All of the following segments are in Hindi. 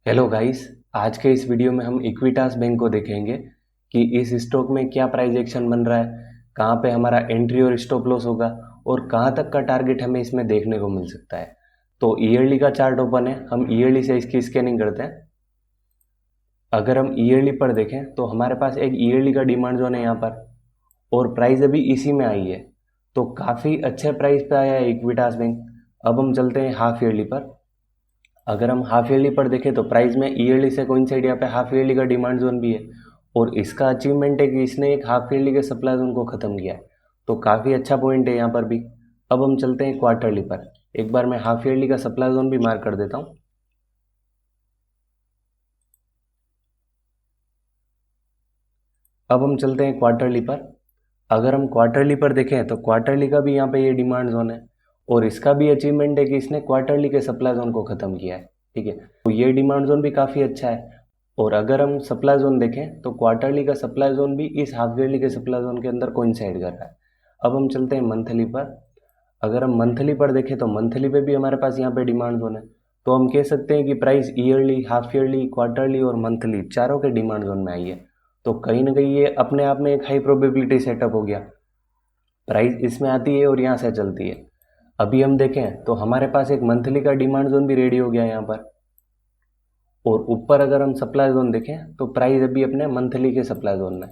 Hello guys. आज के इस वीडियो में हम इक्विटास बैंक को देखेंगे कि इस स्टॉक में क्या प्राइस एक्शन बन रहा है, कहाँ पे हमारा एंट्री और स्टॉप लॉस होगा और कहाँ तक का टारगेट हमें इसमें देखने को मिल सकता है। तो ईयरली का चार्ट ओपन है, हम ईयरली से इसकी स्कैनिंग करते हैं। अगर हम ईयरली पर देखें तो हमारे पास एक ईयरली का डिमांड जोन है यहाँ पर और प्राइस अभी इसी में आई है, तो काफ़ी अच्छे प्राइस पे आया है इक्विटास बैंक। अब हम चलते हैं हाफ ईयरली पर। अगर हम हाफ ईयरली पर देखें तो प्राइस में ईयरली से कोइंसाइड यहाँ पे हाफ ईयरली का डिमांड जोन भी है और इसका अचीवमेंट है कि इसने एक हाफ ईयरली के सप्लाई जोन को ख़त्म किया है, तो काफ़ी अच्छा पॉइंट है यहाँ पर भी। अब हम चलते हैं क्वार्टरली पर। एक बार मैं हाफ ईयरली का सप्लाई जोन भी मार्क कर देता हूँ। अब हम चलते हैं क्वार्टरली पर। अगर हम क्वार्टरली पर देखें तो क्वार्टरली का भी यहाँ पे ये डिमांड जोन है और इसका भी अचीवमेंट है कि इसने क्वार्टरली के सप्लाई जोन को ख़त्म किया है। ठीक है, तो ये डिमांड जोन भी काफ़ी अच्छा है। और अगर हम सप्लाई जोन देखें तो क्वार्टरली का सप्लाई जोन भी इस हाफ ईयरली के सप्लाई जोन के अंदर कोइंसाइड कर रहा है। अब हम चलते हैं मंथली पर। अगर हम मंथली पर देखें तो मंथली पे भी हमारे पास यहाँ पे डिमांड जोन है, तो हम कह सकते हैं कि price yearly, half yearly, quarterly और मंथली चारों के डिमांड जोन में आई है। तो कहीं ना कहीं ये अपने आप में एक हाई प्रोबेबिलिटी सेटअप हो गया। प्राइस इसमें आती है और यहाँ से चलती है। अभी हम देखें तो हमारे पास एक मंथली का डिमांड जोन भी रेडी हो गया है यहाँ पर। और ऊपर अगर हम सप्लाई जोन देखें तो प्राइस अभी अपने मंथली के सप्लाई जोन में।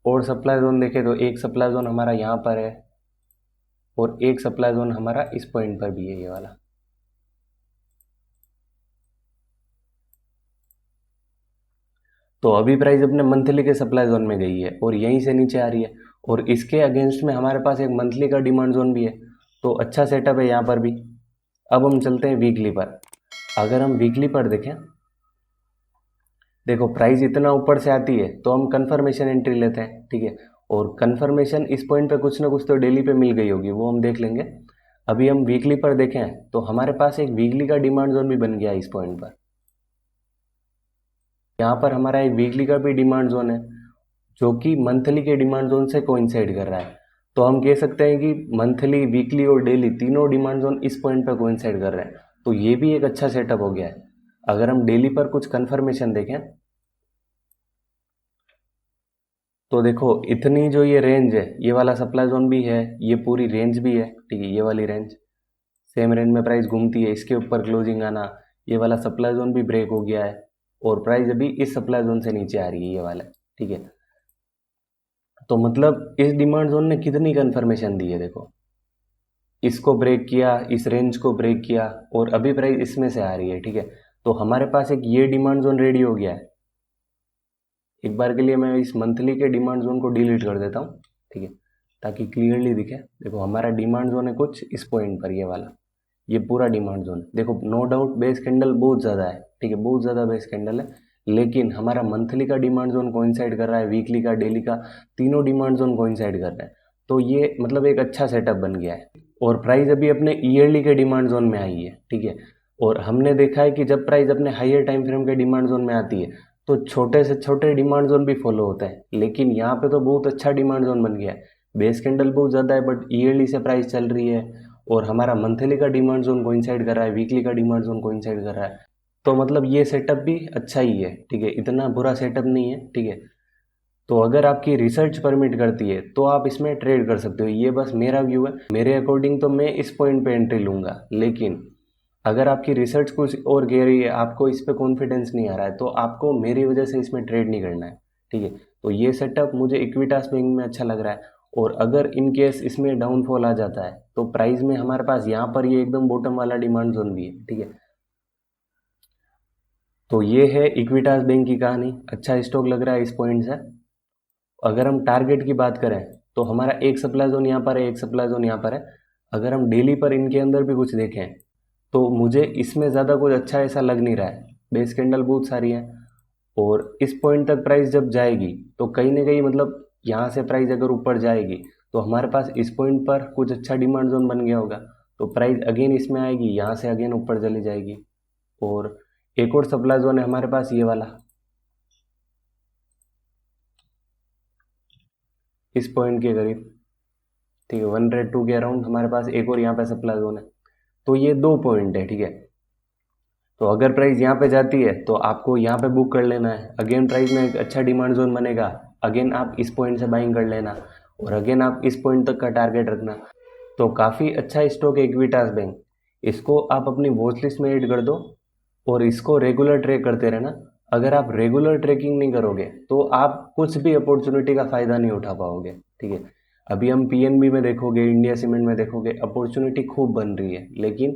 और सप्लाई जोन देखें तो एक सप्लाई जोन हमारा यहाँ पर है और एक सप्लाई जोन हमारा इस पॉइंट पर भी है, ये वाला। तो अभी प्राइस अपने मंथली के सप्लाई जोन में गई है और यहीं से नीचे आ रही है और इसके अगेंस्ट में हमारे पास एक मंथली का डिमांड जोन भी है, तो अच्छा सेटअप है यहाँ पर भी। अब हम चलते हैं वीकली पर। अगर हम वीकली पर देखें, देखो प्राइस इतना ऊपर से आती है तो हम कंफर्मेशन एंट्री लेते हैं। ठीक है, और कंफर्मेशन इस पॉइंट पे कुछ ना कुछ तो डेली पे मिल गई होगी, वो हम देख लेंगे। अभी हम वीकली पर देखें तो हमारे पास एक वीकली का डिमांड जोन भी बन गया है इस पॉइंट पर। यहाँ पर हमारा एक वीकली का भी डिमांड जोन है जो कि मंथली के डिमांड जोन से कोइंसाइड कर रहा है। तो हम कह सकते हैं कि मंथली, वीकली और डेली तीनों डिमांड जोन इस पॉइंट पर कोइंसाइड कर रहे हैं, तो ये भी एक अच्छा सेटअप हो गया है। अगर हम डेली पर कुछ कंफर्मेशन देखें तो देखो इतनी जो ये रेंज है, ये वाला सप्लाई जोन भी है, ये पूरी रेंज भी है। ठीक है, ये वाली रेंज, सेम रेंज में प्राइस घूमती है, इसके ऊपर क्लोजिंग आना, ये वाला सप्लाई जोन भी ब्रेक हो गया है और प्राइस अभी इस सप्लाई जोन से नीचे आ रही है, ये वाला। ठीक है, तो मतलब इस डिमांड जोन ने कितनी कंफर्मेशन दी है, देखो इसको ब्रेक किया, इस रेंज को ब्रेक किया और अभी प्राइस इसमें से आ रही है। ठीक है, तो हमारे पास एक ये डिमांड जोन रेडी हो गया है। एक बार के लिए मैं इस मंथली के डिमांड जोन को डिलीट कर देता हूँ। ठीक है, ताकि क्लियरली दिखे। देखो हमारा डिमांड जोन है कुछ इस पॉइंट पर, ये वाला, ये पूरा डिमांड जोन। देखो नो डाउट बेस कैंडल बहुत ज़्यादा है, ठीक है, बहुत ज़्यादा बेस कैंडल है, लेकिन हमारा मंथली का डिमांड जोन कोइंसाइड कर रहा है, वीकली का, डेली का, तीनों डिमांड जोन कोइंसाइड कर रहे हैं। तो ये मतलब एक अच्छा सेटअप बन गया है और प्राइस अभी अपने ईयरली के डिमांड जोन में आई है। ठीक है, और हमने देखा है कि जब प्राइस अपने हायर टाइम फ्रेम के डिमांड जोन में आती है तो छोटे से छोटे डिमांड जोन भी फॉलो होते हैं, लेकिन यहाँ पे तो बहुत अच्छा डिमांड जोन बन गया है। बेस कैंडल बहुत ज़्यादा है बट ईयरली से प्राइस चल रही है और हमारा मंथली का डिमांड जोन कोइंसाइड कर रहा है, वीकली का डिमांड जोन कोइंसाइड कर रहा है। तो मतलब ये सेटअप भी अच्छा ही है। ठीक है, इतना बुरा सेटअप नहीं है। ठीक है, तो अगर आपकी रिसर्च परमिट करती है तो आप इसमें ट्रेड कर सकते हो, ये बस मेरा व्यू है। मेरे अकॉर्डिंग तो मैं इस पॉइंट पे एंट्री लूँगा, लेकिन अगर आपकी रिसर्च कुछ और कह रही है, आपको इस पे कॉन्फिडेंस नहीं आ रहा है, तो आपको मेरी वजह से इसमें ट्रेड नहीं करना है। ठीक है, तो ये सेटअप मुझे इक्विटास बैंक में अच्छा लग रहा है। और अगर इन केस इसमें डाउनफॉल आ जाता है तो प्राइस में हमारे पास यहाँ पर ये एकदम बॉटम वाला डिमांड जोन भी है। ठीक है, तो ये है इक्विटास बैंक की कहानी। अच्छा स्टॉक लग रहा है इस पॉइंट से। अगर हम टारगेट की बात करें तो हमारा एक सप्लाई जोन यहाँ पर है, एक सप्लाई जोन यहाँ पर है। अगर हम डेली पर इनके अंदर भी कुछ देखें तो मुझे इसमें ज़्यादा कुछ अच्छा ऐसा लग नहीं रहा है। बेस कैंडल बहुत सारी है और इस पॉइंट तक प्राइस जब जाएगी तो कहीं ना कहीं मतलब यहाँ से प्राइस अगर ऊपर जाएगी तो हमारे पास इस पॉइंट पर कुछ अच्छा डिमांड जोन बन गया होगा, तो प्राइस अगेन इसमें आएगी, यहाँ से अगेन ऊपर चली जाएगी। और एक और सप्लाई जोन है हमारे पास, ये वाला, इस पॉइंट के करीब। ठीक है, 102 के अराउंड हमारे पास एक और यहाँ पे सप्लाई जोन है। तो ये 2 पॉइंट है, ठीक है। तो अगर प्राइस यहाँ पे जाती है तो आपको यहाँ पे बुक कर लेना है। अगेन प्राइस में एक अच्छा डिमांड जोन बनेगा, अगेन आप इस पॉइंट से बाइंग कर लेना और अगेन आप इस पॉइंट तक का टारगेट रखना। तो काफ़ी अच्छा स्टॉक है इक्विटास बैंक, इसको आप अपनी वॉच लिस्ट में ऐड कर दो और इसको रेगुलर ट्रेक करते रहना। अगर आप रेगुलर ट्रेकिंग नहीं करोगे तो आप कुछ भी अपॉर्चुनिटी का फ़ायदा नहीं उठा पाओगे, ठीक है। अभी हम पीएनबी में देखोगे, इंडिया सीमेंट में देखोगे, अपॉर्चुनिटी खूब बन रही है, लेकिन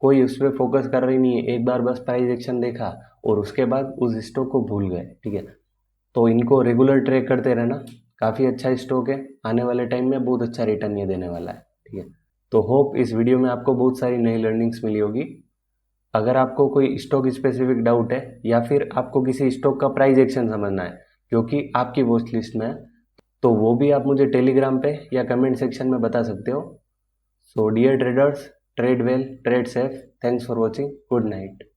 कोई उस पर फोकस कर रही नहीं है। एक बार बस प्राइस एक्शन देखा और उसके बाद उस स्टॉक को भूल गए, ठीक है। तो इनको रेगुलर ट्रेक करते रहना, काफ़ी अच्छा स्टॉक है, आने वाले टाइम में बहुत अच्छा रिटर्न ये देने वाला है, ठीक है। तो होप इस वीडियो में आपको बहुत सारी नई लर्निंग्स मिली होगी। अगर आपको कोई स्टॉक स्पेसिफिक डाउट है या फिर आपको किसी स्टॉक का प्राइस एक्शन समझना है क्योंकि आपकी वॉच लिस्ट में है, तो वो भी आप मुझे टेलीग्राम पे या कमेंट सेक्शन में बता सकते हो। So dear traders, trade well, trade safe, thanks for watching, good night.